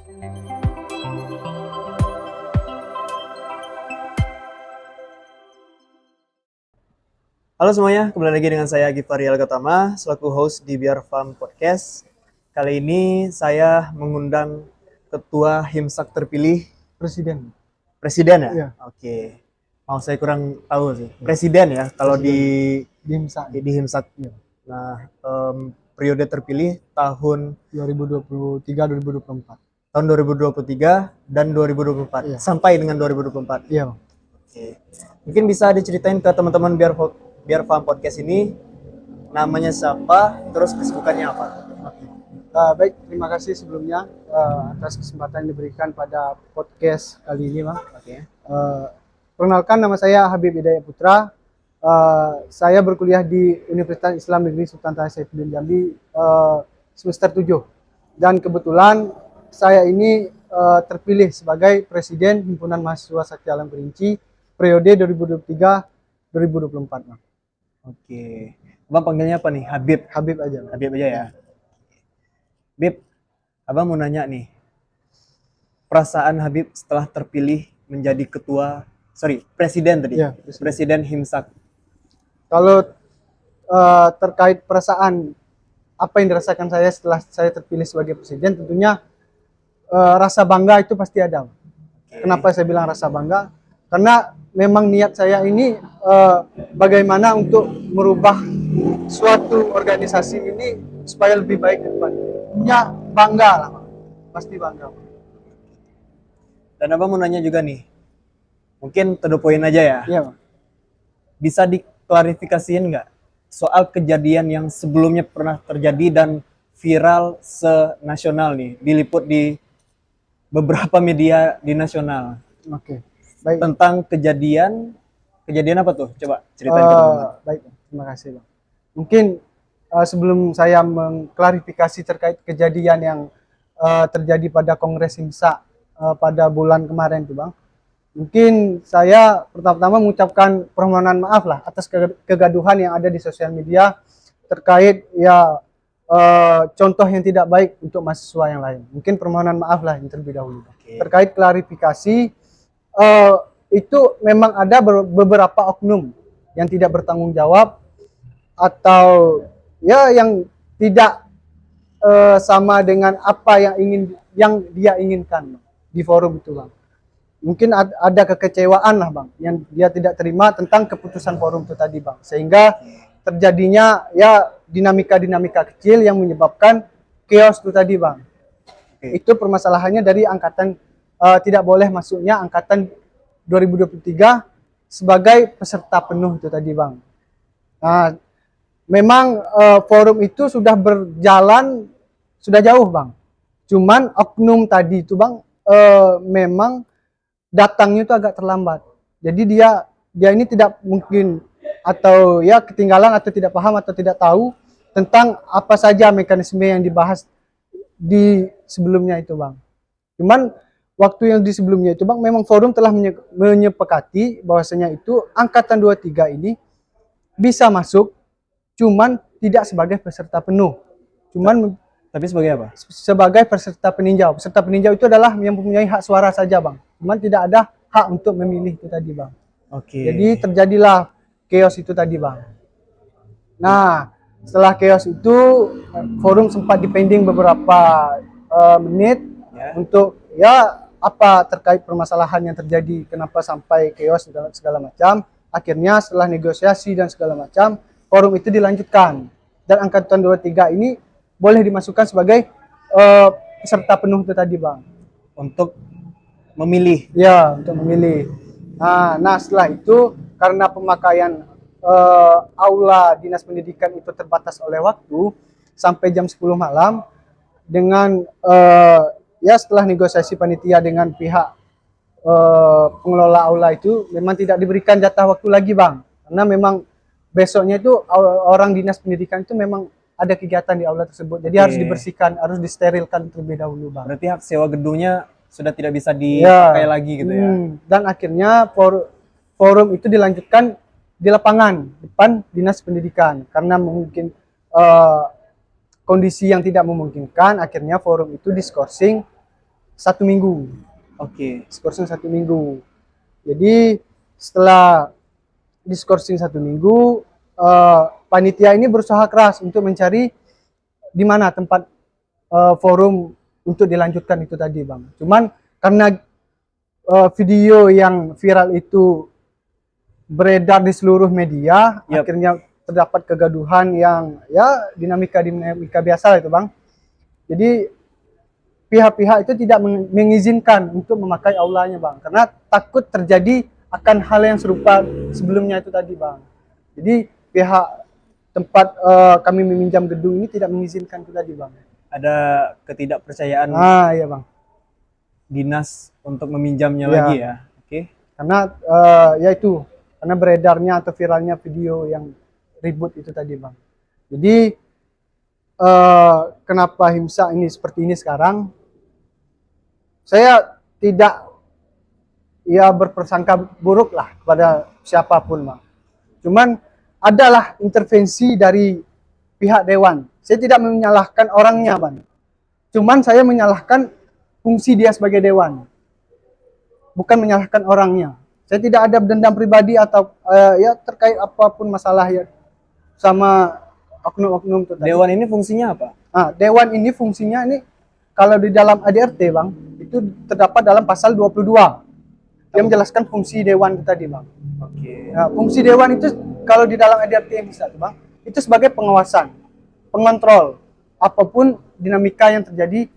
Halo semuanya, kembali lagi dengan saya Givari Algatama, selaku host di Biar Farm Podcast. Kali ini saya mengundang Ketua Himsak terpilih Presiden. Presiden ya? Iya. Oke. Mau saya kurang tahu sih. Presiden ya, kalau Presiden. Di Himsak. di Himsak. Iya. Nah, periode terpilih tahun 2023-2024. tahun 2023 dan 2024 Iya. sampai dengan 2024. Iya. Oke. Mungkin bisa diceritain ke teman-teman Biar Farm Podcast ini namanya siapa, terus kesibukannya apa? Oke. Baik, terima kasih sebelumnya atas kesempatan yang diberikan pada podcast kali ini, Bang. Oke. Perkenalkan, nama saya Habib Hidayat Putra. Saya berkuliah di Universitas Islam Negeri Sultan Taha Saifuddin Jambi semester 7. Dan kebetulan saya ini terpilih sebagai Presiden Himpunan Mahasiswa Sakti Alam Kerinci periode 2023-2024, Bang. Oke. Abang panggilnya apa nih? Habib. Habib aja, Bang. Habib aja ya. Habib, abang mau nanya nih. Perasaan Habib setelah terpilih menjadi presiden tadi. Iya, Presiden Himsak. Kalau terkait perasaan apa yang dirasakan saya setelah saya terpilih sebagai presiden, tentunya rasa bangga itu pasti ada. Oke. Kenapa saya bilang rasa bangga? Karena memang niat saya ini bagaimana untuk merubah suatu organisasi ini supaya lebih baik ke depan. Tentunya bangga lah, Bang. Pasti bangga. Dan abang mau nanya juga nih. Mungkin to the point aja ya. Iya, Bang. Bisa diklarifikasiin nggak soal kejadian yang sebelumnya pernah terjadi dan viral se-nasional nih, diliput di beberapa media di nasional. Oke. Baik. Tentang kejadian apa tuh? Coba ceritain ke teman-teman. Baik, terima kasih, Bang. Mungkin sebelum saya mengklarifikasi terkait kejadian yang terjadi pada Kongres Himsak pada bulan kemarin tuh, Bang. Mungkin saya pertama-tama mengucapkan permohonan maaf lah atas kegaduhan yang ada di sosial media terkait ya contoh yang tidak baik untuk mahasiswa yang lain. Mungkin permohonan maaf lah yang terlebih dahulu. Oke. Terkait klarifikasi, itu memang ada beberapa oknum yang tidak bertanggung jawab atau ya yang tidak sama dengan apa yang dia inginkan di forum itu, Bang. Mungkin ada kekecewaan lah, Bang, yang dia tidak terima tentang keputusan forum itu tadi, Bang, sehingga terjadinya ya dinamika kecil yang menyebabkan chaos itu tadi, Bang. Oke. Itu permasalahannya dari angkatan tidak boleh masuknya angkatan 2023 sebagai peserta penuh itu tadi, Bang. Nah, memang forum itu sudah berjalan sudah jauh, Bang. Cuman oknum tadi itu, Bang, memang datangnya itu agak terlambat. Jadi dia ini tidak mungkin atau ya ketinggalan atau tidak paham atau tidak tahu tentang apa saja mekanisme yang dibahas di sebelumnya itu, Bang. Cuman waktu yang di sebelumnya itu, Bang, memang forum telah menyepakati bahwasanya itu angkatan 23 ini bisa masuk, cuman tidak sebagai peserta penuh. Cuman Tapi sebagai apa? sebagai peserta peninjau. Peserta peninjau itu adalah yang mempunyai hak suara saja, Bang. Cuman tidak ada hak untuk memilih itu tadi, Bang. Oke. Jadi terjadilah chaos itu tadi, Bang. Nah, setelah chaos itu forum sempat dipending beberapa menit Ya. untuk ya apa terkait permasalahan yang terjadi, kenapa sampai chaos dan segala macam. Akhirnya setelah negosiasi dan segala macam, forum itu dilanjutkan. Dan angkatan 23 ini boleh dimasukkan sebagai peserta penuh itu tadi, Bang. Untuk memilih. Ya, untuk memilih. Nah, setelah itu karena pemakaian aula dinas pendidikan itu terbatas oleh waktu sampai jam 10 malam dengan ya setelah negosiasi panitia dengan pihak pengelola aula itu memang tidak diberikan jatah waktu lagi, Bang. Karena memang besoknya itu orang dinas pendidikan itu memang ada kegiatan di aula tersebut. Jadi harus dibersihkan, harus disterilkan terlebih dahulu, Bang. Berarti hak sewa gedungnya sudah tidak bisa dipakai lagi gitu ya. Dan akhirnya forum itu dilanjutkan di lapangan depan dinas pendidikan karena mungkin kondisi yang tidak memungkinkan, akhirnya forum itu diskorsing 1 minggu. Oke. Diskorsing 1 minggu. Jadi setelah diskorsing 1 minggu, panitia ini berusaha keras untuk mencari di mana tempat forum untuk dilanjutkan itu tadi, Bang. Cuman karena video yang viral itu beredar di seluruh media, Yap. akhirnya terdapat kegaduhan yang ya dinamika biasa lah itu, Bang. Jadi pihak-pihak itu tidak mengizinkan untuk memakai aulanya, Bang, karena takut terjadi akan hal yang serupa sebelumnya itu tadi, Bang. Jadi pihak tempat kami meminjam gedung ini tidak mengizinkan itu tadi, Bang. Ada ketidakpercayaan Iya, Bang. dinas untuk meminjamnya Iya. lagi ya. Oke. Karena ya itu, karena beredarnya atau viralnya video yang ribut itu tadi, Bang. Jadi kenapa Himsa ini seperti ini sekarang? Saya tidak ya berprasangka buruk lah kepada siapapun, Bang. Cuman adalah intervensi dari pihak dewan. Saya tidak menyalahkan orangnya, Bang. Cuman saya menyalahkan fungsi dia sebagai dewan. Bukan menyalahkan orangnya. Saya tidak ada dendam pribadi atau ya terkait apapun masalah ya sama oknum-oknum itu tadi. Dewan ini fungsinya apa? Nah, dewan ini fungsinya ini kalau di dalam ADRT, Bang, itu terdapat dalam pasal 22. Dia menjelaskan fungsi dewan itu tadi, Bang. Oke. Nah, fungsi dewan itu kalau di dalam ADRT yang bisa, Bang, itu sebagai pengawasan, pengontrol apapun dinamika yang terjadi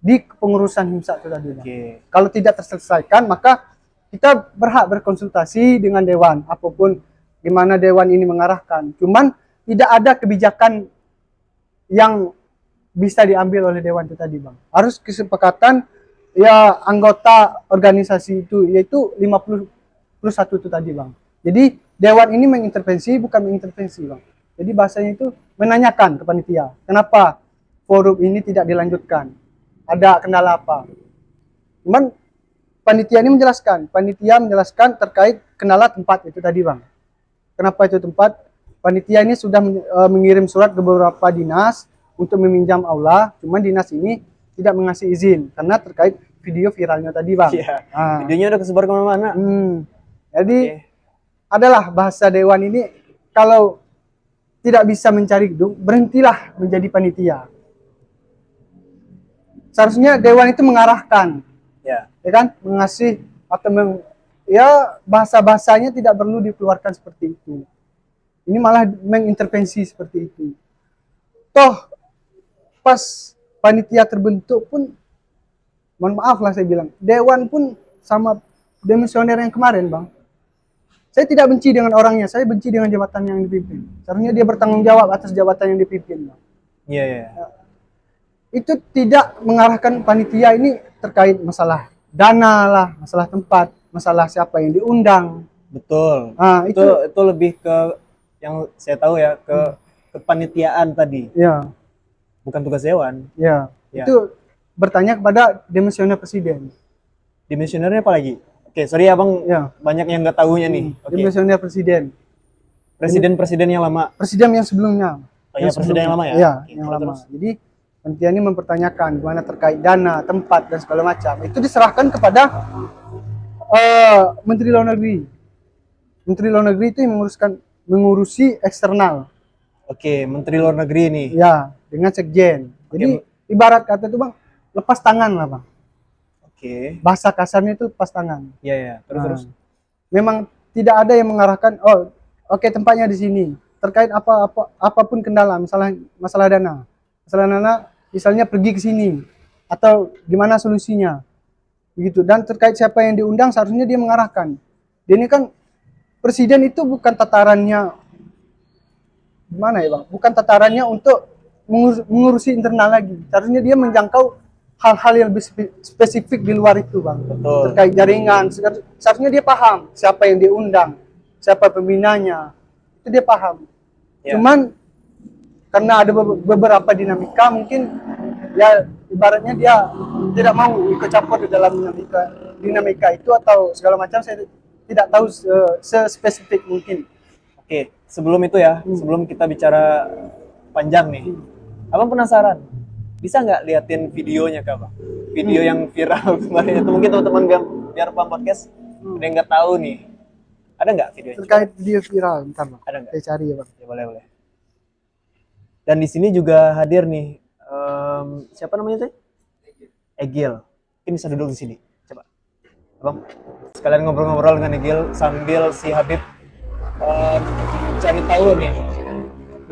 di kepengurusan Himsa itu tadi, Bang. Oke. Kalau tidak terselesaikan, maka kita berhak berkonsultasi dengan dewan, apapun di mana dewan ini mengarahkan. Cuman tidak ada kebijakan yang bisa diambil oleh dewan itu tadi, Bang. Harus kesepakatan ya anggota organisasi itu, yaitu 51 itu tadi, Bang. Jadi dewan ini mengintervensi, bukan mengintervensi, Bang. Jadi bahasanya itu menanyakan ke panitia, kenapa forum ini tidak dilanjutkan? Ada kendala apa? Cuman panitia menjelaskan terkait kendala tempat itu tadi, Bang. Kenapa itu tempat? Panitia ini sudah mengirim surat ke beberapa dinas untuk meminjam aula, cuman dinas ini tidak mengasih izin karena terkait video viralnya tadi, Bang. Iya. Nah, Videonya udah kesebar kemana-mana. jadi Oke. adalah bahasa dewan ini, kalau tidak bisa mencari gedung, berhentilah menjadi panitia. Seharusnya dewan itu mengarahkan, Ya. ya kan, mengasih atau ya bahasa-bahasanya tidak perlu dikeluarkan seperti itu. Ini malah mengintervensi seperti itu. Toh pas panitia terbentuk pun, mohon maaf lah saya bilang, dewan pun sama demisioner yang kemarin, Bang. Saya tidak benci dengan orangnya, saya benci dengan jabatan yang dipimpin. Seharusnya dia bertanggung jawab atas jabatan yang dipimpin, Bang. Iya, iya. Itu tidak mengarahkan panitia ini terkait masalah dana lah, masalah tempat, masalah siapa yang diundang. Betul. Nah, Itu lebih ke yang saya tahu ya, ke kepanitiaan tadi, ya, bukan tugas dewan. ya, Ya. itu bertanya kepada demisioner presiden. Dimisionernya apa lagi? Oke, sorry abang, Ya, banyak yang nggak tahunya nih. Oke. demisioner presiden. Presiden-presiden yang lama. Presiden yang sebelumnya. Oh iya, presiden yang lama ya? Iya, Oke, yang terus, lama. Jadi panitia ini mempertanyakan gimana terkait dana, tempat dan segala macam. Itu diserahkan kepada Menteri Luar Negeri. Menteri Luar Negeri itu yang mengurusi eksternal. Oke, Menteri Luar Negeri nih. Ya, dengan sekjen. Jadi ibarat kata itu, Bang, lepas tangan lah, Bang. Oke. Bahasa kasarnya itu lepas tangan. Iya, iya. Terus. Memang tidak ada yang mengarahkan, oh, oke, tempatnya di sini. Terkait apapun kendala, masalah dana. Masalah dana, misalnya pergi ke sini atau gimana solusinya. Begitu. Dan terkait siapa yang diundang, seharusnya dia mengarahkan. Dia ini kan presiden itu bukan tatarannya gimana ya, Bang? Bukan tatarannya untuk mengurusi internal lagi. Seharusnya dia menjangkau hal-hal yang lebih spesifik di luar itu, Bang. Betul. Terkait jaringan, seharusnya dia paham siapa yang diundang, siapa pembinanya. Itu dia paham. Ya. Cuman karena ada beberapa dinamika, mungkin ya ibaratnya dia tidak mau ikut campur di dalam dinamika itu atau segala macam. Saya tidak tahu sespesifik mungkin. Oke, sebelum itu ya, sebelum kita bicara panjang nih. Abang penasaran, Bisa nggak liatin videonya Kak Bang? Video yang viral kemarin itu mungkin teman-teman biar paham podcast ada yang nggak tahu nih. Ada nggak videonya? Terkait video viral, bentar bang. Ada nggak? Saya cari ya bang. Ya boleh boleh. Dan di sini juga hadir nih siapa namanya teh? Egil. Mungkin bisa duduk di sini. Coba. Bang, sekalian ngobrol-ngobrol dengan Egil sambil si Habib cari tahu nih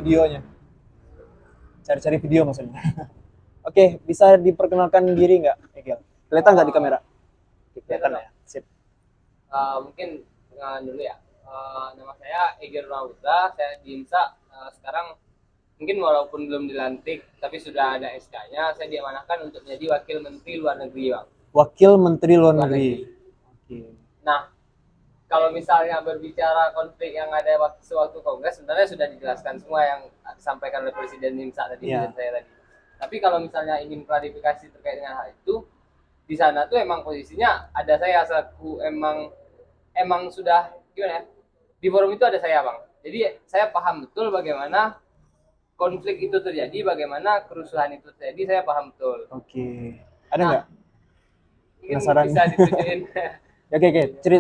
videonya. Cari-cari video maksudnya. Oke, bisa diperkenalkan diri nggak, Egil? Kelihatan nggak di kamera? Kelihatan ya. Sip. Mungkin dulu ya. Nama saya Egir Ronaldo, saya di IMSA. Sekarang mungkin walaupun belum dilantik, tapi sudah ada SK-nya. Saya diamanahkan untuk menjadi Wakil Menteri Luar Negeri, Bang. Wakil Menteri Luar Negeri. Oke. Nah, kalau misalnya berbicara konflik yang ada sewaktu Kongres, sebenarnya sudah dijelaskan semua yang disampaikan oleh Presiden IMSA tadi, Iya. saya tadi. Tapi kalau misalnya ingin klarifikasi terkait dengan hal itu, di sana tuh emang posisinya ada saya selaku emang sudah gimana ya? Di forum itu ada saya, Bang. Jadi saya paham betul bagaimana konflik itu terjadi, bagaimana kerusuhan itu terjadi, saya paham betul. Oke. Ada Nah, nggak? Mungkin Penasaran. bisa ditunjukin. Oke.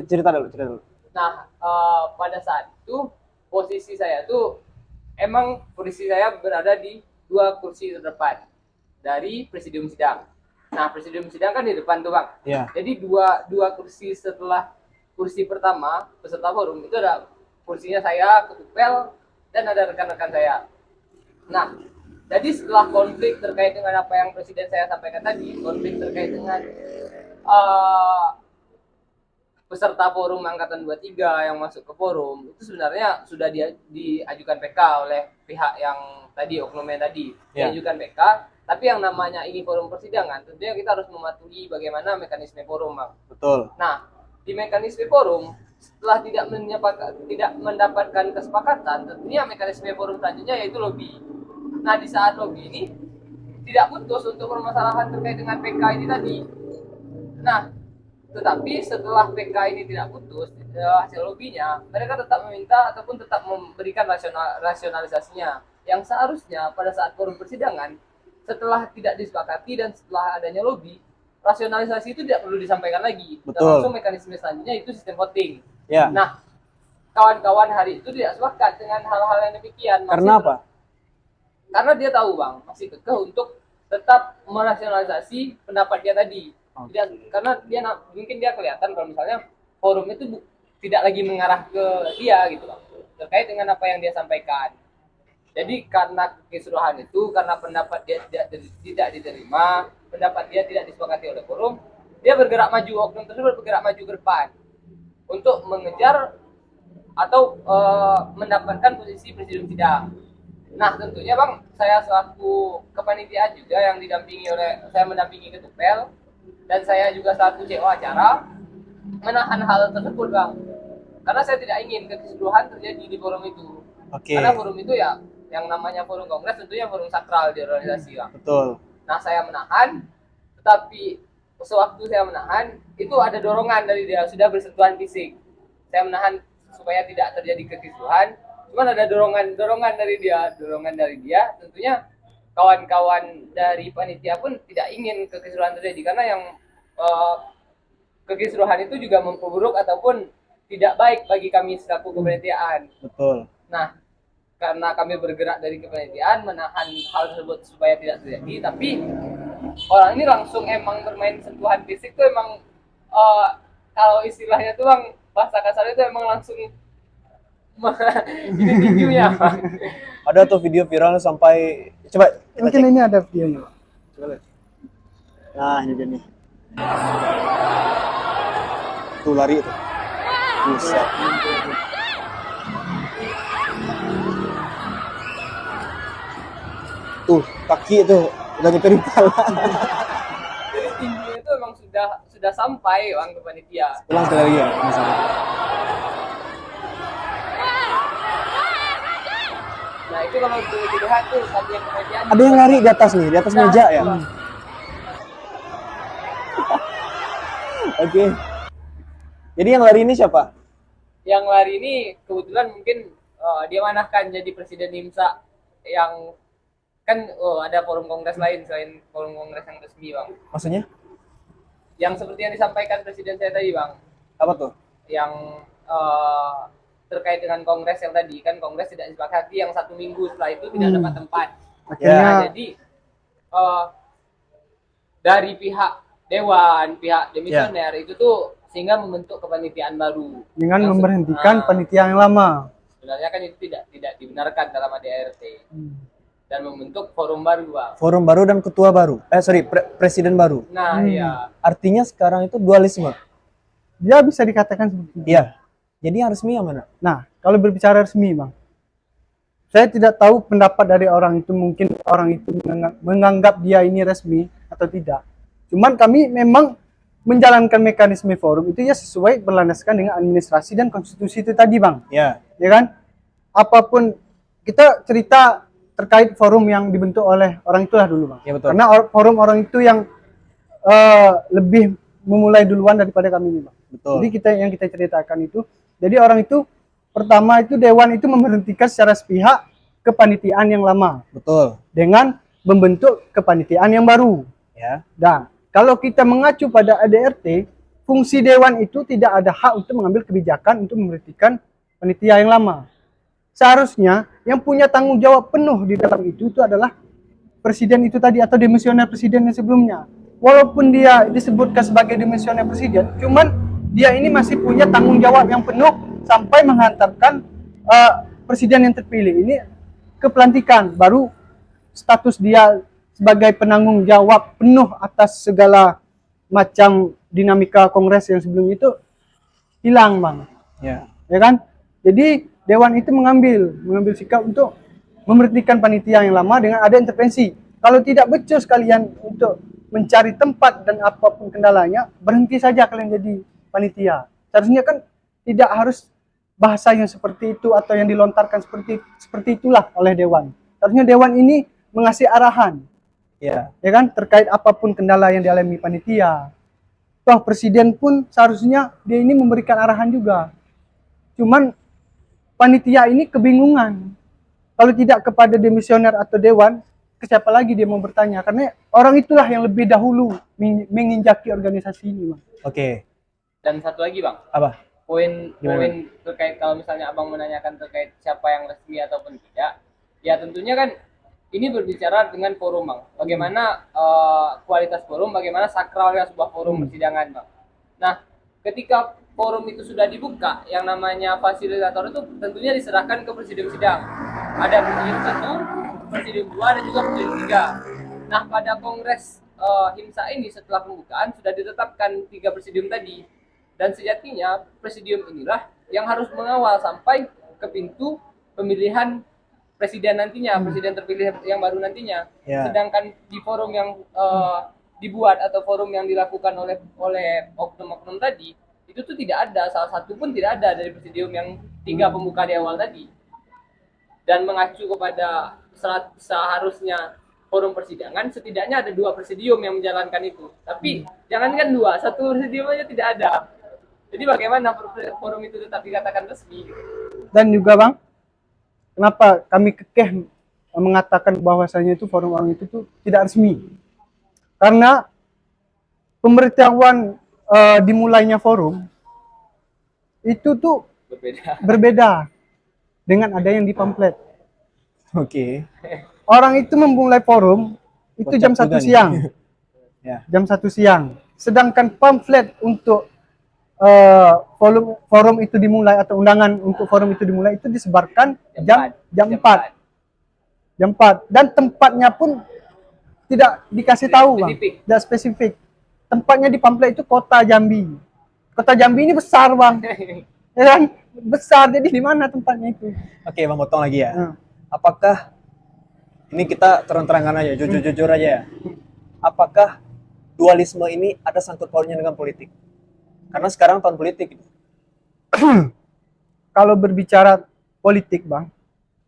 Cerita dulu. Nah, pada saat itu posisi saya tuh emang posisi saya berada di dua kursi terdepan dari presidium sidang. Nah, presidium sidang kan di depan tuh, Bang. Iya. Jadi dua kursi setelah kursi pertama peserta forum itu ada kursinya saya, Ketupel, dan ada rekan-rekan saya. Nah, jadi setelah konflik terkait dengan apa yang presiden saya sampaikan tadi, konflik terkait dengan peserta forum angkatan 23 yang masuk ke forum itu sebenarnya sudah diajukan PK oleh pihak yang tadi, oknumnya tadi Ya. diajukan PK, tapi yang namanya ini forum persidangan tentunya kita harus mematuhi bagaimana mekanisme forum, Bang. Betul. Nah, di mekanisme forum setelah tidak mendapatkan kesepakatan, tentunya mekanisme forum selanjutnya yaitu lobby. Nah, di saat lobby ini tidak putus untuk permasalahan terkait dengan PK ini tadi. Nah, tetapi setelah PK ini tidak putus, hasil lobbynya, mereka tetap meminta ataupun tetap memberikan rasionalisasinya. Yang seharusnya pada saat forum persidangan, setelah tidak disepakati dan setelah adanya lobby, rasionalisasi itu tidak perlu disampaikan lagi. Dan Betul. langsung mekanisme selanjutnya itu sistem voting. Ya. Nah, kawan-kawan hari itu tidak sepakat dengan hal-hal yang demikian. Karena apa? Karena dia tahu, Bang, masih kekeh untuk tetap merasionalisasi pendapat dia tadi. Karena mungkin dia kelihatan kalau misalnya forum itu tidak lagi mengarah ke dia gitu, Bang, terkait dengan apa yang dia sampaikan. Jadi karena keseluruhan itu, karena pendapat dia tidak diterima, pendapat dia tidak disepakati oleh forum, dia bergerak maju, oknum tersebut bergerak maju ke depan untuk mengejar atau mendapatkan posisi presidium sidang. Nah, tentunya, Bang, saya selaku kepanitiaan juga yang saya mendampingi Ketupel, dan saya juga selaku CO acara menahan hal tersebut, Bang, karena saya tidak ingin keseluruhan terjadi di forum itu. Oke. Karena forum itu ya yang namanya forum kongres tentunya forum sakral di organisasi, Bang. Betul. Nah, saya menahan, tetapi sewaktu saya menahan itu ada dorongan dari dia, sudah bersentuhan fisik. Saya menahan supaya tidak terjadi kekisruhan, cuman ada dorongan dari dia tentunya. Kawan-kawan dari panitia pun tidak ingin kekisruhan terjadi, karena yang kekisruhan itu juga memperburuk ataupun tidak baik bagi kami selaku kepanitiaan. Betul. Nah, karena kami bergerak dari kepanitiaan menahan hal tersebut supaya tidak terjadi, tapi orang ini langsung emang bermain sentuhan fisik tuh emang kalau istilahnya tuh, Bang, bahasa kasarnya itu emang langsung ini tinjunya. Ada tuh video viral sampai coba kita Mungkin cek. ini ada videonya bang. Coba lihat. Nah, ini dia nih. Tuh lari tuh. Buset. Tuh, kaki itu udah nyampe di kepala. Jadi tinjunya itu emang sudah sampai, Bang, ke panitia. Ulang sekali lagi ya, misalnya. Nah, itu kalau dilihat tuh tadi yang kepanitiaan. Ada yang lari di atas nih, di atas meja ya. Bang. Oke. Jadi yang lari ini siapa? Yang lari ini kebetulan mungkin dia manahkan jadi presiden IMSA yang kan ada forum kongres lain selain forum kongres yang resmi bang, Maksudnya yang seperti yang disampaikan presiden saya tadi bang, apa tuh? yang terkait dengan kongres yang tadi kan kongres tidak disepakati yang 1 minggu setelah itu tidak dapat tempat. Akhirnya Nah, jadi dari pihak dewan, pihak demisioner itu tuh sehingga membentuk kepanitiaan baru dengan yang memberhentikan panitia yang lama. sebenarnya kan itu tidak dibenarkan dalam ADART dan membentuk forum baru bang. Forum baru dan ketua baru. Presiden baru. Nah iya, Artinya sekarang itu dualisme. Dia bisa dikatakan seperti itu. Iya. Jadi yang resmi yang mana? Nah, kalau berbicara resmi, Bang, saya tidak tahu pendapat dari orang itu, mungkin orang itu menganggap dia ini resmi atau tidak. Cuman kami memang menjalankan mekanisme forum itu ya sesuai berlandaskan dengan administrasi dan konstitusi itu tadi, Bang. Ya. Ya kan? Apapun kita cerita terkait forum yang dibentuk oleh orang itulah dulu, Bang. Ya, betul. Karena forum orang itu yang lebih memulai duluan daripada kami ini, Bang. Betul. Jadi kita ceritakan itu, jadi orang itu pertama itu dewan itu memberhentikan secara sepihak kepanitiaan yang lama Betul. dengan membentuk kepanitiaan yang baru. Ya. Dan kalau kita mengacu pada ADRT, fungsi dewan itu tidak ada hak untuk mengambil kebijakan untuk memberhentikan panitia yang lama. Seharusnya yang punya tanggung jawab penuh di dalam itu adalah presiden itu tadi atau demisioner presiden yang sebelumnya. Walaupun dia disebutkan sebagai demisioner presiden, cuman dia ini masih punya tanggung jawab yang penuh sampai menghantarkan presiden yang terpilih ini ke pelantikan. Baru status dia sebagai penanggung jawab penuh atas segala macam dinamika kongres yang sebelum itu hilang, Bang. Ya. Ya kan? Jadi dewan itu mengambil sikap untuk memberhentikan panitia yang lama dengan ada intervensi. Kalau tidak becus kalian untuk mencari tempat dan apapun kendalanya, berhenti saja kalian jadi panitia. Seharusnya kan tidak harus bahasa yang seperti itu atau yang dilontarkan seperti itulah oleh dewan. Seharusnya dewan ini mengasih arahan. Ya. Ya kan, terkait apapun kendala yang dialami panitia. Toh presiden pun seharusnya dia ini memberikan arahan juga. Cuman panitia ini kebingungan. Kalau tidak kepada demisioner atau dewan, ke siapa lagi dia mau bertanya? Karena orang itulah yang lebih dahulu menginjaki organisasi ini, Bang. Oke. dan satu lagi bang, Apa? poin Gimana? terkait kalau misalnya abang menanyakan terkait siapa yang resmi ataupun tidak, ya tentunya kan ini berbicara dengan forum bang, bagaimana kualitas forum, bagaimana sakralnya sebuah forum persidangan bang. Nah ketika forum itu sudah dibuka, yang namanya fasilitator itu tentunya diserahkan ke presidium sidang. Ada presidium 1, presidium 2, dan juga presidium 3. Nah pada kongres HIMSA ini setelah pembukaan sudah ditetapkan 3 presidium tadi. Dan sejatinya presidium inilah yang harus mengawal sampai ke pintu pemilihan presiden nantinya, presiden terpilih yang baru nantinya. Ya. Sedangkan di forum yang dibuat atau forum yang dilakukan oleh oknum-oknum tadi, itu tuh tidak ada, salah satu pun tidak ada dari presidium yang 3 pembuka di awal tadi. Dan mengacu kepada seharusnya forum persidangan, setidaknya ada 2 presidium yang menjalankan itu. Tapi jangankan 2, 1 presidium aja tidak ada. Jadi bagaimana forum itu tetap dikatakan resmi? Dan juga Bang, kenapa kami kekeh mengatakan bahwasanya itu forum orang itu tuh tidak resmi? Karena pemberitahuan dimulainya forum itu tuh berbeda dengan ada yang di pamflet. Oke. Orang itu memulai forum itu Kocak jam 1 juga nih. siang. Ya. Jam 1 siang. Sedangkan pamflet untuk forum itu dimulai atau undangan untuk forum itu dimulai itu disebarkan jam 4. Jam 4. Dan tempatnya pun tidak dikasih tahu, Bang. Tidak spesifik. Tempatnya di pamflet itu Kota Jambi. Kota Jambi ini besar, Bang. Ya kan? Besar, jadi di mana tempatnya itu? Oke, Bang, potong lagi ya. Nah. Apakah ini kita terang-terangan aja, jujur-jujur aja ya. Apakah dualisme ini ada sangkut pautnya dengan politik? Karena sekarang tahun politik. Kalau berbicara politik, Bang,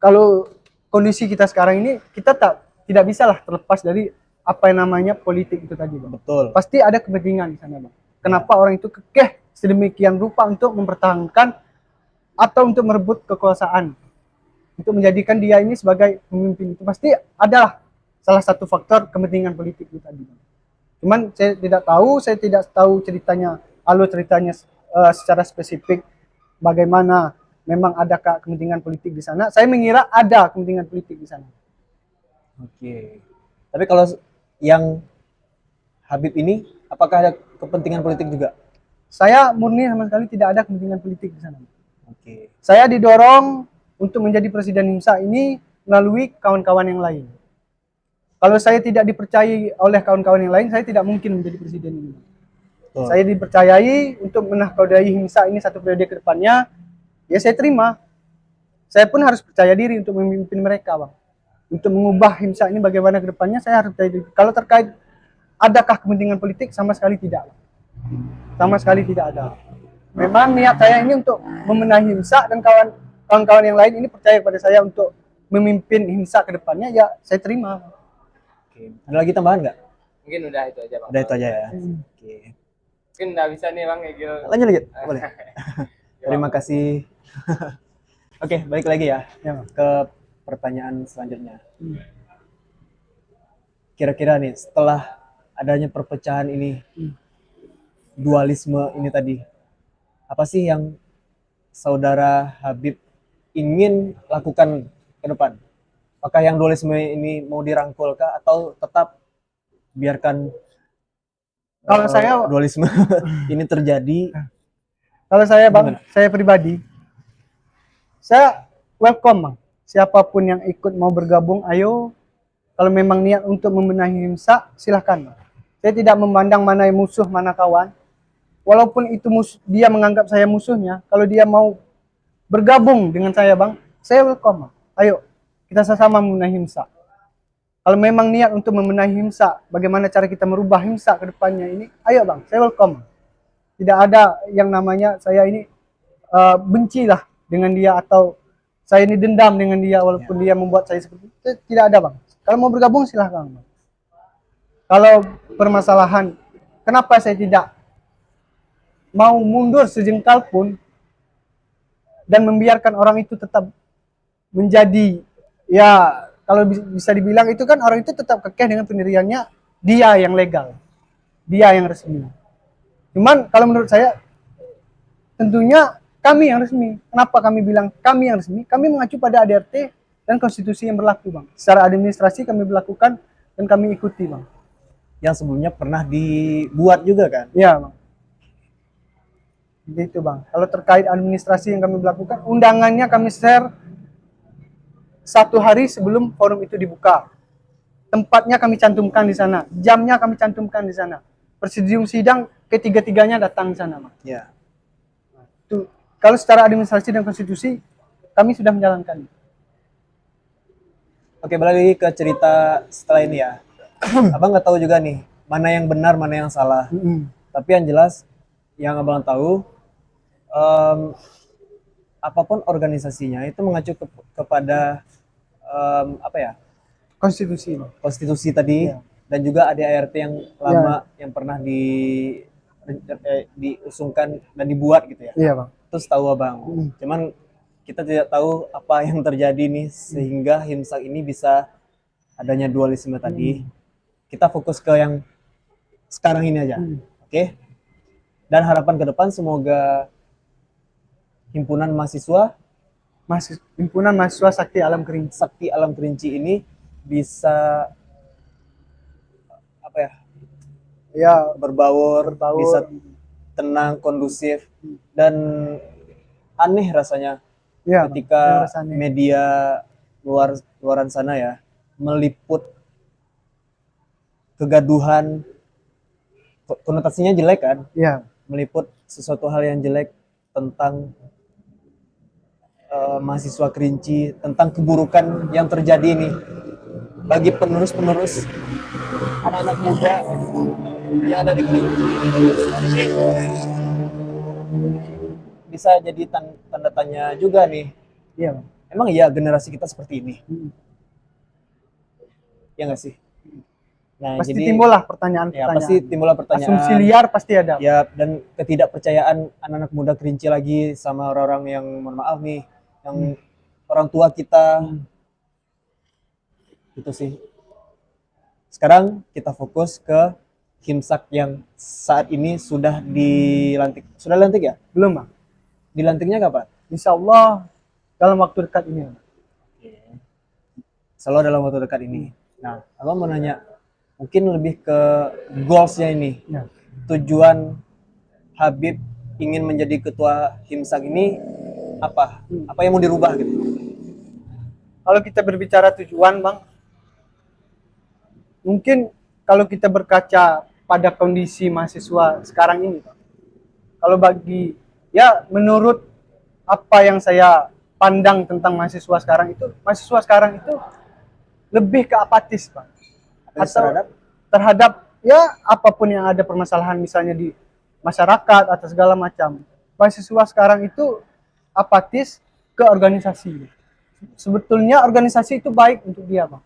kalau kondisi kita sekarang ini, kita tidak bisa lah terlepas dari apa yang namanya politik itu tadi, Bang. Betul. Pasti ada kepentingan di sana, Bang. Kenapa orang itu kekeh sedemikian rupa untuk mempertahankan atau untuk merebut kekuasaan, untuk menjadikan dia ini sebagai pemimpin, itu pasti adalah salah satu faktor kepentingan politik itu tadi. Cuman saya tidak tahu ceritanya, alur ceritanya secara spesifik bagaimana, memang adakah kepentingan politik di sana. Saya mengira ada kepentingan politik di sana. Oke. Tapi kalau yang Habib ini, apakah ada kepentingan politik juga? Saya murni sama sekali tidak ada kepentingan politik di sana. Oke. Saya didorong untuk menjadi presiden HIMSA ini melalui kawan-kawan yang lain. Kalau saya tidak dipercayai oleh kawan-kawan yang lain, saya tidak mungkin menjadi presiden ini. Betul. Saya dipercayai untuk menahkodai HIMSA ini 1 periode ke depannya, ya saya terima. Saya pun harus percaya diri untuk memimpin mereka, Bang. Untuk mengubah HIMSA ini bagaimana ke depannya, saya harus percaya diri. Kalau terkait adakah kepentingan politik, sama sekali tidak. Sama sekali tidak ada. Memang niat saya ini untuk memenahi HIMSA, dan kawan-kawan yang lain ini percaya kepada saya untuk memimpin HIMSA ke depannya, ya saya terima. Oke. Ada lagi tambahan nggak? Mungkin udah itu aja bang. Udah itu aja ya. Oke. Mungkin udah bisa nih bang Egil. Lanjut. Boleh. Terima kasih. Oke, balik lagi ya Ya, Bang. ke pertanyaan selanjutnya. Kira-kira nih, setelah adanya perpecahan ini, dualisme ini tadi, apa sih yang saudara Habib ingin lakukan ke depan? Apakah yang dualisme ini mau dirangkul kah, atau tetap biarkan Kalau saya dualisme ini terjadi? Kalau saya Bang, Gimana? saya pribadi, saya welcome Bang. Siapapun yang ikut mau bergabung, ayo. Kalau memang niat untuk membenahi HIMSA, silahkan Bang. Saya tidak memandang mana yang musuh, mana kawan. Walaupun itu dia menganggap saya musuhnya, kalau dia mau bergabung dengan saya Bang, saya welcome Bang. Ayo, kita sama-sama membenahi HIMSA. Kalau memang niat untuk membenahi HIMSA, bagaimana cara kita merubah HIMSA ke depannya ini, ayo Bang, saya welcome. Tidak ada yang namanya saya ini benci lah dengan dia, atau saya ini dendam dengan dia walaupun dia membuat saya seperti itu. Tidak ada Bang. Kalau mau bergabung silahkan Bang. Kalau permasalahan kenapa saya tidak mau mundur sejengkal pun dan membiarkan orang itu tetap menjadi, ya kalau bisa dibilang itu kan orang itu tetap kekeh dengan pendiriannya, dia yang legal, dia yang resmi. Cuman kalau menurut saya tentunya kami yang resmi. Kenapa kami bilang kami yang resmi? Kami mengacu pada ADRT dan konstitusi yang berlaku Bang. Secara administrasi kami berlakukan dan kami ikuti Bang. Yang sebelumnya pernah dibuat juga kan? Iya Bang. Gitu Bang. Kalau terkait administrasi yang kami berlakukan, undangannya kami share 1 hari sebelum forum itu dibuka. Tempatnya kami cantumkan di sana, jamnya kami cantumkan di sana. Presidium sidang ketiga-tiganya datang di sana Bang. Ya. Tuh, kalau secara administrasi dan konstitusi kami sudah menjalankan. Oke, balik lagi ke cerita setelah ini ya. Abang nggak tahu juga nih, mana yang benar, mana yang salah. Tapi yang jelas, yang abang tahu, apapun organisasinya itu mengacu kepada apa ya, Konstitusi Bang. konstitusi tadi, Ya. dan juga ADART yang lama yang pernah diusungkan dan dibuat gitu ya. Iya Bang. Terus tahu abang. Cuman kita tidak tahu apa yang terjadi nih sehingga HIMSA ini bisa adanya dualisme tadi. Kita fokus ke yang sekarang ini aja. Oke. Dan harapan ke depan semoga himpunan mahasiswa Himpunan Mahasiswa Sakti Alam Kerinci. Sakti Alam Kerinci ini bisa apa ya? Ya, Berbaur, bisa tenang, kondusif, dan aneh rasanya ya ketika rasanya. media luaran sana ya meliput kegaduhan, konotasinya jelek kan, Iya. meliput sesuatu hal yang jelek tentang mahasiswa Kerinci, tentang keburukan yang terjadi nih bagi penerus-penerus anak-anak muda yang ada di Kerinci. Bisa jadi tanda tanya juga nih. Iya Bang. Emang iya generasi kita seperti ini? Ya nggak sih? Nah, Pasti jadi timbullah ya pertanyaan-pertanyaan. pasti timbullah pertanyaan. Asumsi liar pasti ada. Ya, dan ketidakpercayaan anak-anak muda Kerinci lagi sama orang-orang yang mohon maaf nih, yang orang tua kita. Itu sih. Sekarang kita fokus ke Himsak yang saat ini sudah dilantik. Sudah lantik ya? Belum bang. Dilantiknya kapan? Insya Allah dalam waktu dekat ini. Bang. Selalu dalam waktu dekat ini. Nah, abang mau nanya, mungkin lebih ke goalsnya ini. Ya. Tujuan Habib ingin menjadi ketua Himsak ini apa? Apa yang mau dirubah gitu? Kalau kita berbicara tujuan bang, mungkin kalau kita berkaca pada kondisi mahasiswa sekarang ini, Bang, kalau bagi ya menurut apa yang saya pandang tentang mahasiswa sekarang itu lebih ke apatis, Bang. Atau terhadap ya apapun yang ada permasalahan misalnya di masyarakat atau segala macam. Mahasiswa sekarang itu apatis ke organisasi. Sebetulnya organisasi itu baik untuk dia, Bang.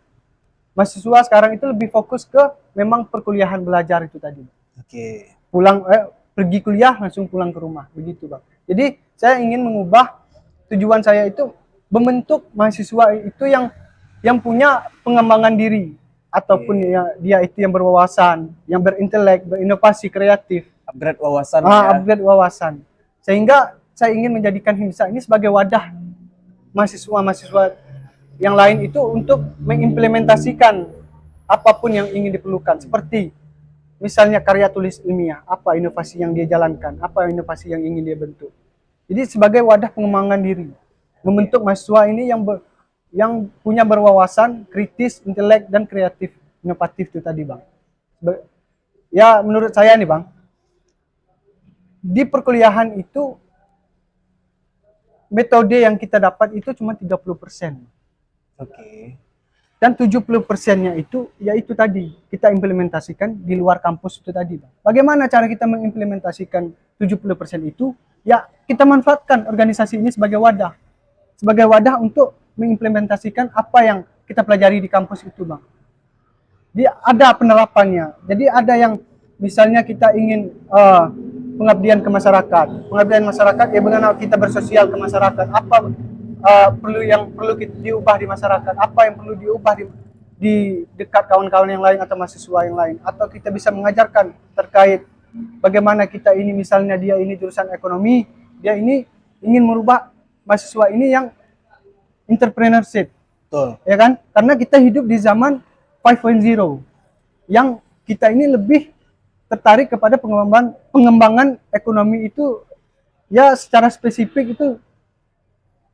Mahasiswa sekarang itu lebih fokus ke memang perkuliahan belajar itu tadi. Oke. Pulang pergi kuliah langsung pulang ke rumah, begitu, Bang. Jadi saya ingin mengubah tujuan saya itu membentuk mahasiswa itu yang punya pengembangan diri ataupun ya, dia itu yang berwawasan, yang berintelek, berinovasi, kreatif, Upgrade wawasan ya. upgrade wawasan. Sehingga saya ingin menjadikan Himsa ini sebagai wadah mahasiswa-mahasiswa yang lain itu untuk mengimplementasikan apapun yang ingin diperlukan. Seperti misalnya karya tulis ilmiah, apa inovasi yang dia jalankan, apa inovasi yang ingin dia bentuk. Jadi sebagai wadah pengembangan diri, membentuk mahasiswa ini yang punya berwawasan, kritis, intelek, dan kreatif, inovatif itu tadi, Bang. Ya menurut saya nih, Bang, di perkuliahan itu metode yang kita dapat itu cuma 30%. Oke. Dan 70%-nya itu yaitu tadi kita implementasikan di luar kampus itu tadi, Bang. Bagaimana cara kita mengimplementasikan 70% itu? Ya, kita manfaatkan organisasi ini sebagai wadah. Sebagai wadah untuk mengimplementasikan apa yang kita pelajari di kampus itu, Bang. Jadi ada penerapannya. Jadi ada yang misalnya kita ingin pengabdian ke masyarakat. Pengabdian masyarakat ya bagaimana kita bersosial ke masyarakat. Apa perlu diubah di masyarakat, apa yang perlu diubah di dekat kawan-kawan yang lain atau mahasiswa yang lain, atau kita bisa mengajarkan terkait bagaimana kita ini misalnya dia ini jurusan ekonomi, dia ini ingin merubah mahasiswa ini yang entrepreneurship. Betul. Ya kan? Karena kita hidup di zaman 5.0 yang kita ini lebih tertarik kepada pengembangan ekonomi itu ya secara spesifik itu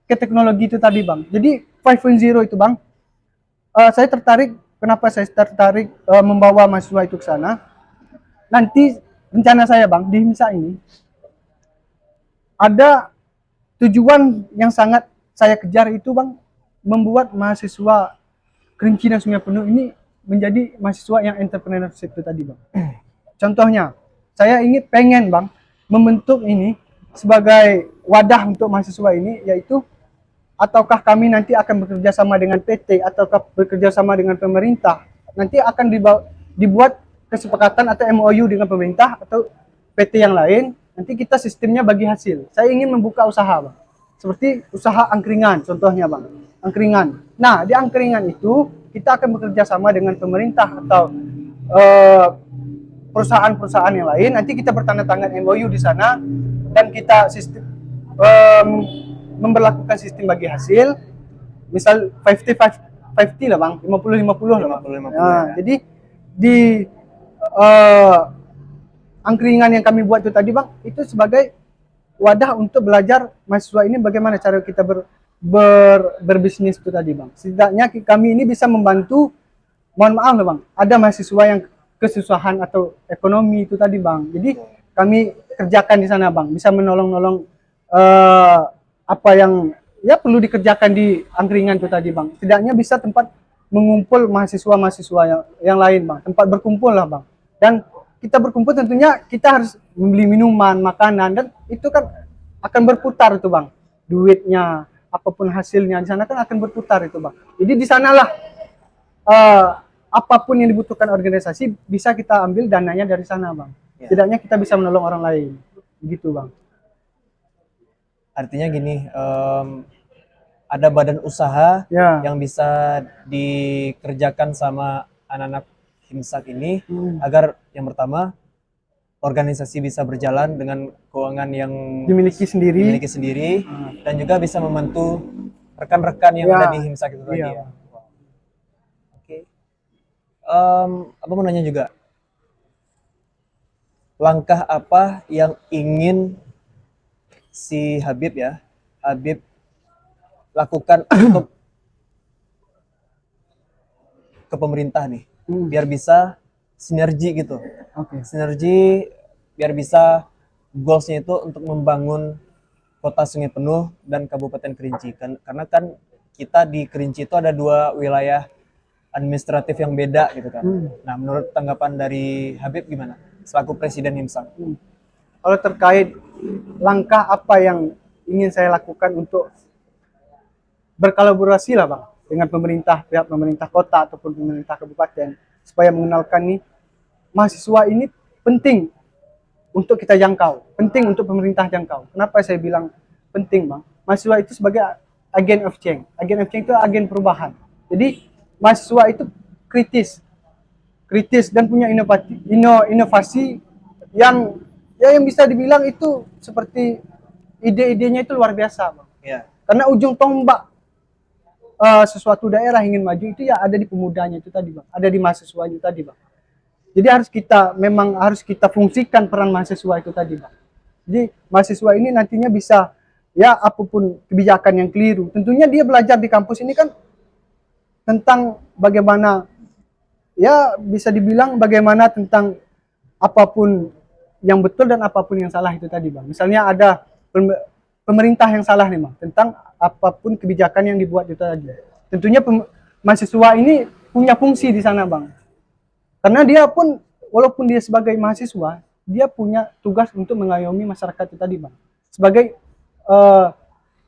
ke teknologi itu tadi, Bang. Jadi 5.0 itu, Bang, saya tertarik, kenapa saya tertarik membawa mahasiswa itu ke sana. Nanti rencana saya, Bang, di Himsa ini ada tujuan yang sangat saya kejar itu, Bang, membuat mahasiswa Kerinci dan Sungai Penuh ini menjadi mahasiswa yang entrepreneurship itu tadi, Bang. Contohnya, saya pengen, Bang, membentuk ini sebagai wadah untuk mahasiswa ini, yaitu ataukah kami nanti akan bekerja sama dengan PT ataukah bekerja sama dengan pemerintah, nanti akan dibuat kesepakatan atau MOU dengan pemerintah atau PT yang lain, nanti kita sistemnya bagi hasil. Saya ingin membuka usaha, Bang. Seperti usaha angkringan, contohnya, Bang. Angkringan. Nah, di angkringan itu kita akan bekerja sama dengan pemerintah atau perusahaan-perusahaan yang lain. Nanti kita bertanda tangan MOU di sana dan kita memberlakukan sistem bagi hasil, misal 50-50 lah, Bang, 50-50 lah, Bang. 50-50 Nah, ya. jadi di angkringan yang kami buat itu tadi, Bang, itu sebagai wadah untuk belajar mahasiswa ini bagaimana cara kita berbisnis itu tadi, Bang. Setidaknya kami ini bisa membantu, mohon maaf lah, Bang, ada mahasiswa yang kesusahan atau ekonomi itu tadi, Bang. Jadi kami kerjakan di sana, Bang, bisa menolong-nolong apa yang ya perlu dikerjakan di angkringan itu tadi, Bang. Setidaknya bisa tempat mengumpul mahasiswa-mahasiswa yang lain, Bang. Tempat berkumpul lah, Bang. Dan kita berkumpul tentunya kita harus membeli minuman, makanan, dan itu kan akan berputar itu, Bang. Duitnya, apapun hasilnya di sana kan akan berputar itu, Bang. Jadi di sanalah apapun yang dibutuhkan organisasi bisa kita ambil dananya dari sana, Bang. Ya. Setidaknya kita bisa menolong orang lain. Begitu, Bang. Artinya gini, ada badan usaha Ya. yang bisa dikerjakan sama anak-anak Himsak ini agar yang pertama organisasi bisa berjalan dengan keuangan yang Dimiliki sendiri. dan juga bisa membantu rekan-rekan yang Ya, ada di Himsak itu tadi iya. ya. Oke. Apa mau nanya juga, langkah apa yang ingin si Habib lakukan untuk ke pemerintah nih, biar bisa sinergi gitu, Oke. sinergi biar bisa goalsnya itu untuk membangun kota Sungai Penuh dan Kabupaten Kerinci karena kan kita di Kerinci itu ada 2 wilayah administratif yang beda gitu kan. Nah, menurut tanggapan dari Habib gimana selaku Presiden Himsak? Kalau terkait langkah apa yang ingin saya lakukan untuk berkolaborasi lah Bang dengan pemerintah, pihak pemerintah kota ataupun pemerintah kabupaten supaya mengenalkan nih mahasiswa ini penting untuk kita jangkau, penting untuk pemerintah jangkau. Kenapa saya bilang penting Bang? Mahasiswa itu sebagai agen of change. Agen of change itu agen perubahan. Jadi mahasiswa itu kritis dan punya inovasi yang yang bisa dibilang itu seperti ide-idenya itu luar biasa Bang. Ya. Karena ujung tombak sesuatu daerah ingin maju itu ya ada di pemudanya itu tadi Bang, ada di mahasiswanya tadi Bang. Jadi harus kita fungsikan peran mahasiswa itu tadi Bang. Jadi mahasiswa ini nantinya bisa ya apapun kebijakan yang keliru, tentunya dia belajar di kampus ini kan tentang bagaimana ya bisa dibilang bagaimana tentang apapun yang betul dan apapun yang salah itu tadi Bang. Misalnya ada pemerintah yang salah nih Bang tentang apapun kebijakan yang dibuat itu tadi. Tentunya mahasiswa ini punya fungsi di sana Bang. Karena dia pun walaupun dia sebagai mahasiswa, dia punya tugas untuk mengayomi masyarakat itu tadi Bang. Sebagai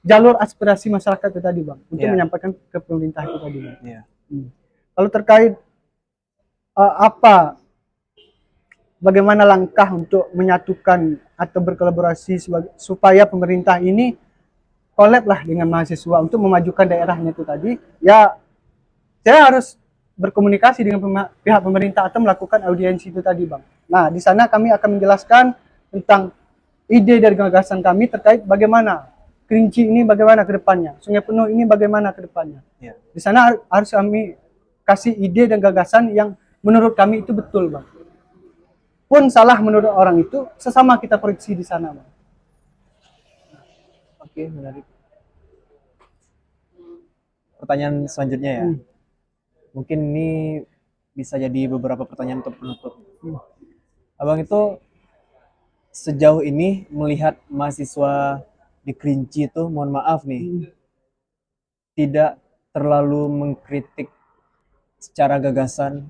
jalur aspirasi masyarakat itu tadi Bang untuk menyampaikan ke pemerintah itu tadi Bang. Kalau terkait bagaimana langkah untuk menyatukan atau berkolaborasi supaya pemerintah ini collab lah dengan mahasiswa untuk memajukan daerahnya itu tadi, ya saya harus berkomunikasi dengan pihak pemerintah atau melakukan audiensi itu tadi Bang. Nah di sana kami akan menjelaskan tentang ide dari gagasan kami terkait bagaimana Kerinci ini bagaimana ke depannya, Sungai Penuh ini bagaimana ke depannya. Di sana harus kami kasih ide dan gagasan yang menurut kami itu betul Bang. Pun salah menurut orang itu sesama kita koreksi di sana Bang. Oke, menarik. Pertanyaan selanjutnya ya. Mungkin ini bisa jadi beberapa pertanyaan untuk penutup. Abang itu sejauh ini melihat mahasiswa di Kerinci itu, mohon maaf nih, tidak terlalu mengkritik secara gagasan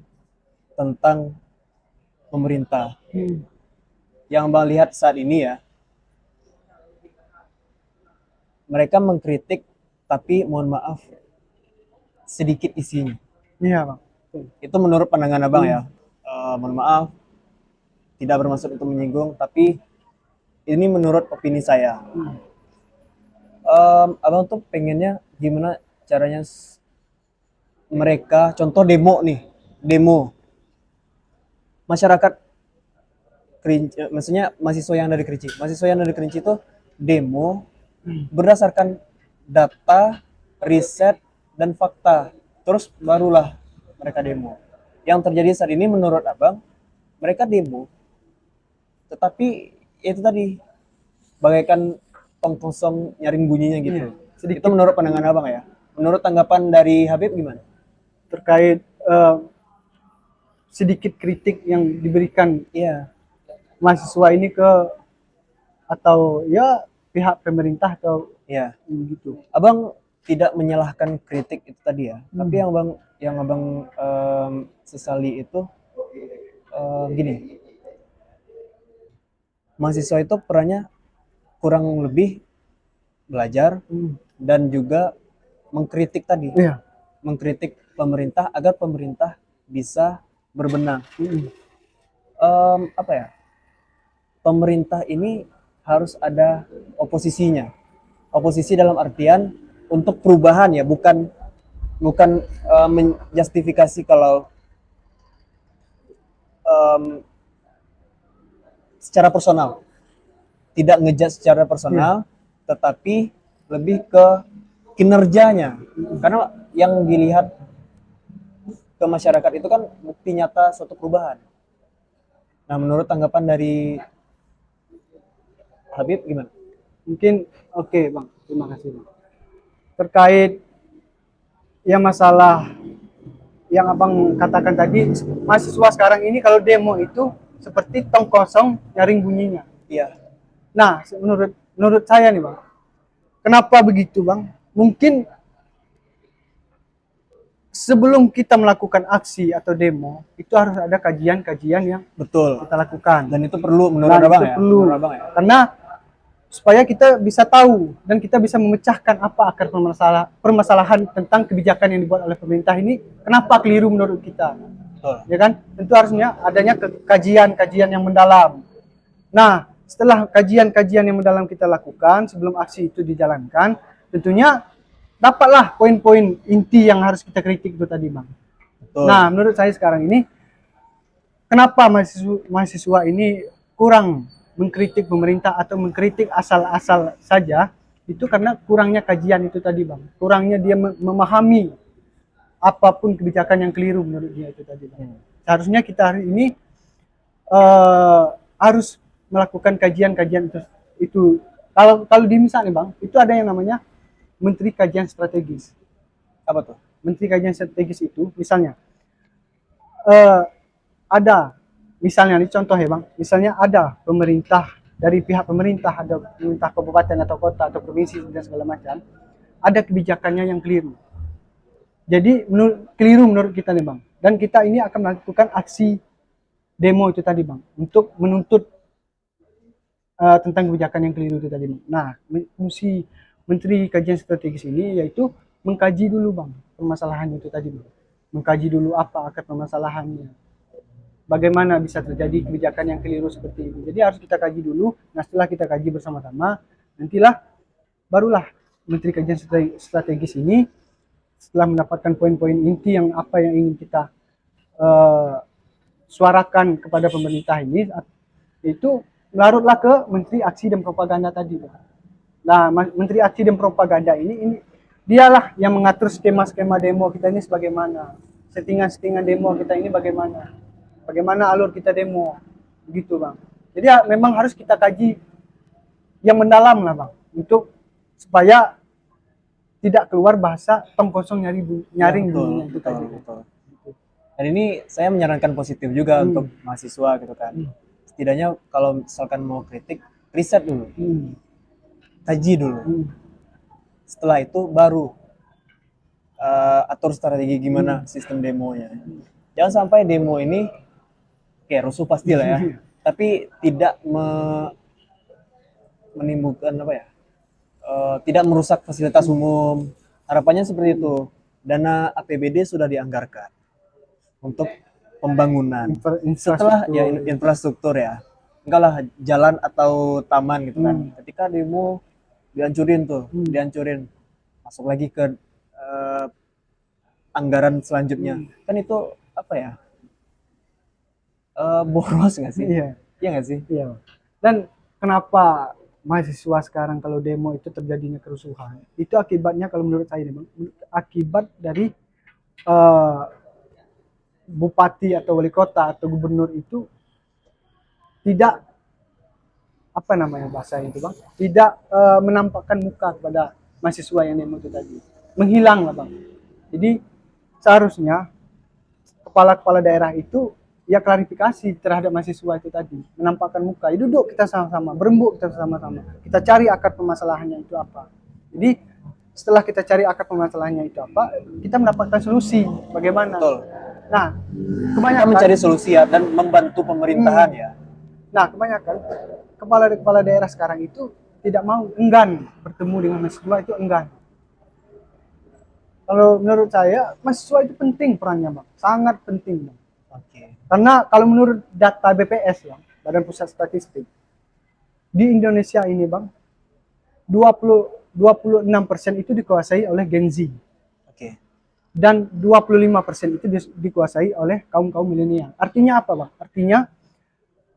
tentang pemerintah. Yang Abang lihat saat ini ya, mereka mengkritik tapi mohon maaf sedikit isinya. Iya Bang. Itu menurut pandangan Abang ya. Mohon maaf tidak bermaksud untuk menyinggung, tapi ini menurut opini saya. Abang tuh pengennya gimana caranya mereka, contoh demo nih, demo masyarakat Kerinci, maksudnya mahasiswa yang dari Kerinci itu demo berdasarkan data, riset, dan fakta. Terus barulah mereka demo. Yang terjadi saat ini menurut Abang, mereka demo, tetapi itu tadi bagaikan tong kosong nyaring bunyinya gitu. Itu menurut pandangan Abang ya. Menurut tanggapan dari Habib gimana? Terkait sedikit kritik yang diberikan mahasiswa ini ke atau ya pihak pemerintah atau gitu. Abang tidak menyalahkan kritik itu tadi ya, tapi yang abang sesali itu gini, mahasiswa itu perannya kurang lebih belajar dan juga mengkritik tadi, mengkritik pemerintah agar pemerintah bisa berbenah. Apa ya? Pemerintah ini harus ada oposisinya. Oposisi dalam artian untuk perubahan ya, bukan menjustifikasi kalau em, secara personal, tidak ngejudge secara personal, tetapi lebih ke kinerjanya. Karena yang dilihat ke masyarakat itu kan bukti nyata suatu perubahan. Nah, menurut tanggapan dari Habib gimana? Mungkin oke Bang, terima kasih Bang. Terkait yang masalah yang abang katakan tadi, mahasiswa sekarang ini kalau demo itu seperti tong kosong nyaring bunyinya. Iya, Nah, menurut saya nih Bang, kenapa begitu Bang? Mungkin sebelum kita melakukan aksi atau demo, itu harus ada kajian-kajian yang betul. kita lakukan. Dan itu perlu menurut Dan Abang itu ya? perlu. Menurut Abang ya? Karena supaya kita bisa tahu dan kita bisa memecahkan apa akar permasalahan tentang kebijakan yang dibuat oleh pemerintah ini, kenapa keliru menurut kita. Betul. Ya kan? Tentu harusnya adanya kajian-kajian yang mendalam. Nah, setelah kajian-kajian yang mendalam kita lakukan sebelum aksi itu dijalankan, tentunya dapatlah poin-poin inti yang harus kita kritik itu tadi, Bang. Betul. Nah, menurut saya sekarang ini, kenapa mahasiswa ini kurang mengkritik pemerintah atau mengkritik asal-asal saja, itu karena kurangnya kajian itu tadi, Bang. Kurangnya dia memahami apapun kebijakan yang keliru menurut dia itu tadi, Bang. Seharusnya kita hari ini harus melakukan kajian-kajian itu. Kalau di misalnya, Bang, itu ada yang namanya Menteri Kajian Strategis. Apa tuh? Menteri Kajian Strategis itu, misalnya, ada, misalnya, ini contoh ya Bang, misalnya ada pemerintah, dari pihak pemerintah, ada pemerintah kabupaten atau kota atau provinsi dan segala macam, ada kebijakannya yang keliru. Jadi, keliru menurut kita nih Bang. Dan kita ini akan melakukan aksi demo itu tadi Bang, untuk menuntut tentang kebijakan yang keliru itu tadi Bang. Nah, fungsi Menteri Kajian Strategis ini yaitu mengkaji dulu Bang permasalahan itu tadi Bang. Mengkaji dulu apa akar permasalahannya. Bagaimana bisa terjadi kebijakan yang keliru seperti ini. Jadi harus kita kaji dulu. Nah, setelah kita kaji bersama-sama, nantilah barulah Menteri Kajian Strategis ini setelah mendapatkan poin-poin inti yang apa yang ingin kita suarakan kepada pemerintah ini, itu larutlah ke Menteri Aksi dan Propaganda tadi. Nah, Menteri Aksi dan Propaganda ini dialah yang mengatur skema-skema demo kita ini sebagaimana, settingan-settingan demo kita ini bagaimana alur kita demo, begitu Bang. Jadi memang harus kita kaji yang mendalam lah Bang, untuk supaya tidak keluar bahasa tong kosong nyaring bunyinya itu tadi. Betul. Dan ini saya menyarankan positif juga untuk mahasiswa gitu kan. Setidaknya kalau misalkan mau kritik, riset dulu, kaji dulu. Setelah itu baru atur strategi gimana sistem demonya. Jangan sampai demo ini kayak rusuh pasti lah ya, tapi tidak menimbulkan apa ya, tidak merusak fasilitas umum. Harapannya seperti itu. Dana APBD sudah dianggarkan untuk pembangunan. Setelah ya infrastruktur ya, enggak lah jalan atau taman gitu kan. Ketika demo dihancurin dihancurin, masuk lagi ke anggaran selanjutnya. Kan itu apa ya? Boros nggak sih? Iya. Iya nggak sih? Iya. Dan kenapa mahasiswa sekarang kalau demo itu terjadinya kerusuhan? Itu akibatnya kalau menurut saya, akibat dari bupati atau wali kota atau gubernur itu tidak apa namanya bahasa itu Bang, tidak menampakkan muka kepada mahasiswa yang demo itu tadi, menghilang lah Bang. Jadi seharusnya kepala-kepala daerah itu ya klarifikasi terhadap mahasiswa itu tadi, menampakkan muka, ya duduk kita sama-sama, berembuk kita sama-sama, kita cari akar permasalahannya itu apa. Jadi setelah kita cari akar permasalahannya itu apa, kita mendapatkan solusi bagaimana. Betul. Nah, Kita kebanyakan mencari solusi ya dan membantu pemerintahan ya. Nah, kebanyakan kepala daerah sekarang itu tidak mau, enggan bertemu dengan mahasiswa, itu enggan. Kalau menurut saya, mahasiswa itu penting perannya Bang, sangat penting Bang. Oke. Karena kalau menurut data BPS Bang, Badan Pusat Statistik, di Indonesia ini Bang, 26% itu dikuasai oleh Gen Z. Oke. dan 25% itu dikuasai oleh kaum-kaum milenial. Artinya apa, Bang? Artinya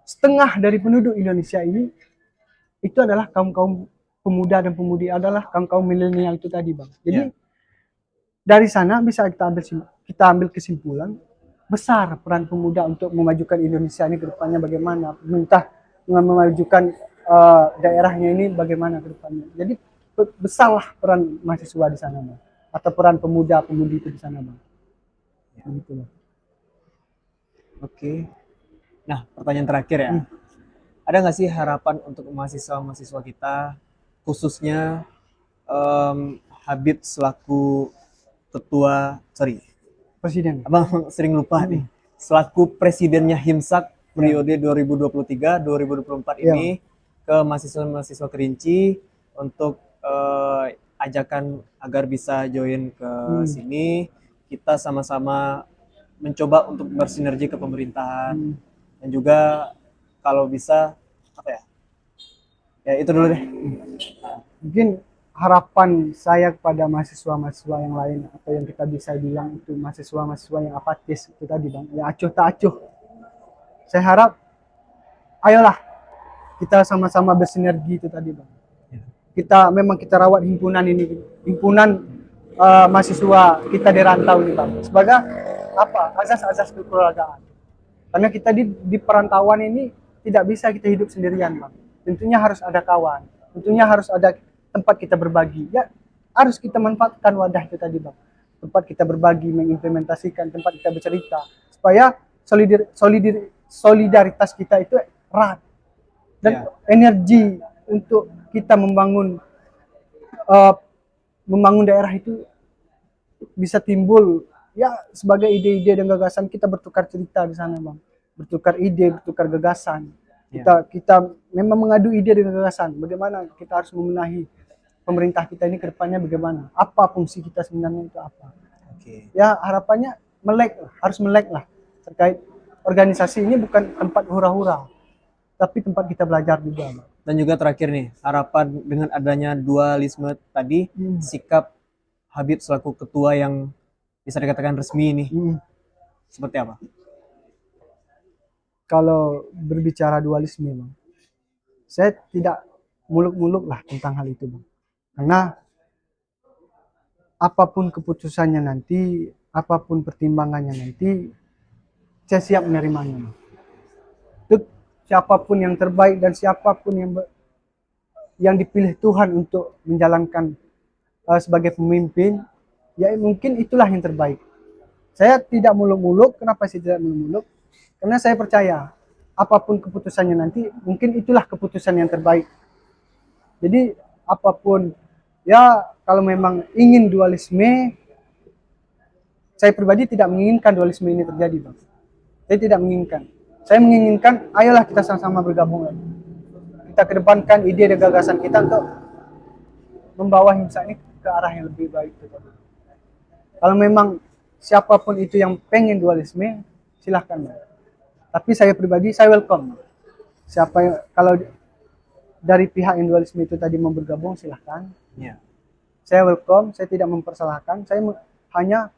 setengah dari penduduk Indonesia ini itu adalah kaum-kaum pemuda dan pemudi, adalah kaum-kaum milenial itu tadi, Bang. Jadi dari sana bisa kita ambil kesimpulan besar peran pemuda untuk memajukan Indonesia ini ke depannya bagaimana, pemerintah memajukan daerahnya ini bagaimana ke depannya. Jadi besarlah peran mahasiswa di sana, Bang. Atau peran pemuda-pemudi itu di sana, Bang. Gitu, Bang. Oke. Nah, pertanyaan terakhir ya. Ada nggak sih harapan untuk mahasiswa-mahasiswa kita, khususnya Habib selaku Presiden. Abang sering lupa nih, selaku presidennya Himsak periode 2023-2024 ini ke mahasiswa-mahasiswa Kerinci untuk ajakan agar bisa join ke sini, kita sama-sama mencoba untuk bersinergi ke pemerintahan dan juga kalau bisa apa ya? Ya itu dulu deh. Mungkin harapan saya kepada mahasiswa-mahasiswa yang lain atau yang kita bisa bilang itu mahasiswa-mahasiswa yang apatis itu tadi, Bang, yang acuh tak acuh. Saya harap ayolah kita sama-sama bersinergi itu tadi, Bang. Kita rawat himpunan ini, himpunan mahasiswa kita di rantau ini, Bang, sebagai apa? Azas-azas kekeluargaan. Karena kita di perantauan ini tidak bisa kita hidup sendirian, Bang. Tentunya harus ada kawan, tentunya harus ada tempat kita berbagi. Ya, harus kita manfaatkan wadah itu tadi, Bang. Tempat kita berbagi, mengimplementasikan, tempat kita bercerita supaya solidaritas kita itu erat. Dan energi untuk kita membangun daerah itu bisa timbul ya sebagai ide-ide dan gagasan. Kita bertukar cerita di sana, Bang, bertukar ide, bertukar gagasan. Kita memang mengadu ide dan gagasan bagaimana kita harus membenahi pemerintah kita ini ke depannya, bagaimana, apa fungsi kita sebenarnya itu apa. Ya harapannya harus melek lah terkait organisasi ini, bukan tempat hura-hura tapi tempat kita belajar juga, Bang. Dan juga terakhir nih, harapan dengan adanya dualisme tadi, sikap Habib selaku ketua yang bisa dikatakan resmi ini, seperti apa? Kalau berbicara dualisme, Bang, saya tidak muluk-muluk lah tentang hal itu, Bang. Karena apapun keputusannya nanti, apapun pertimbangannya nanti, saya siap menerimanya, Bang. Siapapun yang terbaik dan siapapun yang dipilih Tuhan untuk menjalankan sebagai pemimpin, ya mungkin itulah yang terbaik. Saya tidak muluk-muluk. Kenapa saya tidak muluk-muluk? Karena saya percaya apapun keputusannya nanti, mungkin itulah keputusan yang terbaik. Jadi apapun, ya kalau memang ingin dualisme, saya pribadi tidak menginginkan dualisme ini terjadi, Bang. Saya tidak menginginkan. Saya menginginkan, ayolah kita sama-sama bergabung lagi. Kita kedepankan ide dan gagasan kita untuk membawa Himsak ini ke arah yang lebih baik. Kalau memang siapapun itu yang pengen dualisme, silahkan. Tapi saya pribadi, saya welcome. Kalau dari pihak yang dualisme itu tadi mau bergabung, silahkan. Saya welcome, saya tidak mempersalahkan. Saya hanya,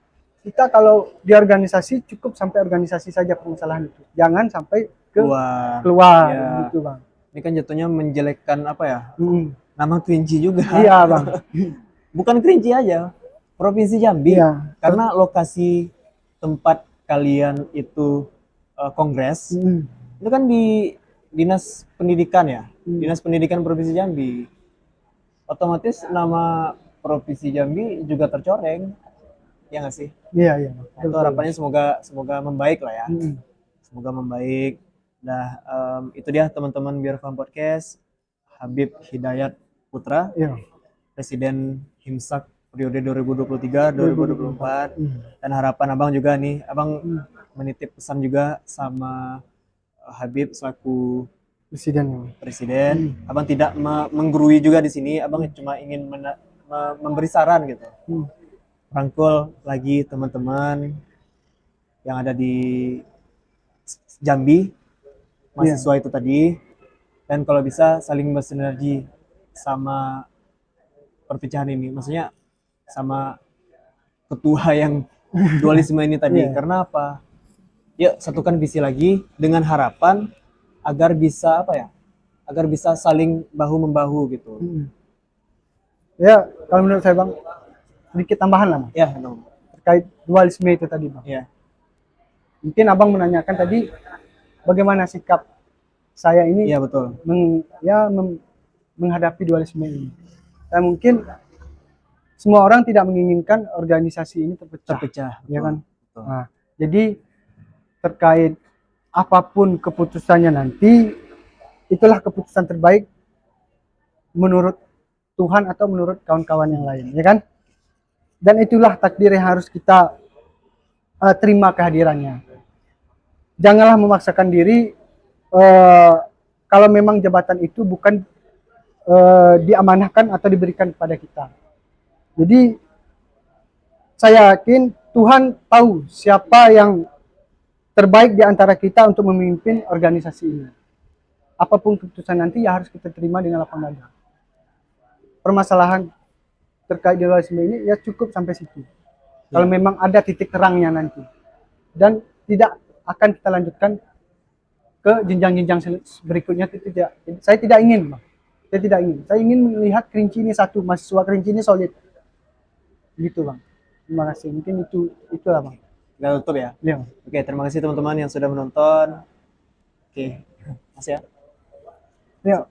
kita kalau di organisasi cukup sampai organisasi saja permasalahan itu. Jangan sampai keluar gitu, Bang. Ini kan jatuhnya menjelekkan apa ya? Nama Kerinci juga. Iya, Bang. Bukan Kerinci aja, Provinsi Jambi. Karena lokasi tempat kalian itu kongres, itu kan di Dinas Pendidikan ya. Dinas Pendidikan Provinsi Jambi. Otomatis nama Provinsi Jambi juga tercoreng. Ya nggak sih? Iya. Itu harapannya semoga membaik lah ya. Semoga membaik. Nah, itu dia teman-teman Biar Faham Podcast. Habib Hidayat Putra, Presiden Himsak periode 2023-2024. Dan harapan Abang juga nih, Abang menitip pesan juga sama Habib selaku Presiden. Abang tidak menggurui juga di sini. Abang cuma ingin memberi saran gitu. Rangkul lagi teman-teman yang ada di Jambi, mahasiswa itu tadi, dan kalau bisa saling bersinergi sama perpecahan ini, maksudnya sama ketua yang dualisme ini tadi. Iya. Karena apa? Yuk satukan visi lagi dengan harapan agar bisa apa ya? Agar bisa saling bahu membahu gitu. Mm-mm. Ya, kalau menurut saya Bang, sedikit tambahan lah Bang, Ya, no. terkait dualisme itu tadi Bang. Ya, Mungkin Abang menanyakan tadi bagaimana sikap saya ini iya betul. menghadapi dualisme ini. Dan mungkin semua orang tidak menginginkan organisasi ini terpecah, Terpecah. ya kan? Betul. Nah, jadi terkait apapun keputusannya nanti, itulah keputusan terbaik menurut Tuhan atau menurut kawan-kawan yang lain, ya kan? Dan itulah takdir yang harus kita terima kehadirannya. Janganlah memaksakan diri kalau memang jabatan itu bukan diamanahkan atau diberikan kepada kita. Jadi saya yakin Tuhan tahu siapa yang terbaik di antara kita untuk memimpin organisasi ini. Apapun keputusan nanti ya harus kita terima dengan lapang dada. Permasalahan terkait dualisme ini ya cukup sampai situ. Kalau memang ada titik terangnya nanti. Dan tidak akan kita lanjutkan ke jenjang-jenjang berikutnya itu tidak. Saya tidak ingin, Bang. Saya tidak ingin. Saya ingin melihat Kerinci ini satu, mahasiswa Kerinci ini solid. Gitu, Bang. Terima kasih. Mungkin itulah, Bang. Udah tutup ya. Ya. Oke, terima kasih teman-teman yang sudah menonton. Oke, Mas ya. Ya.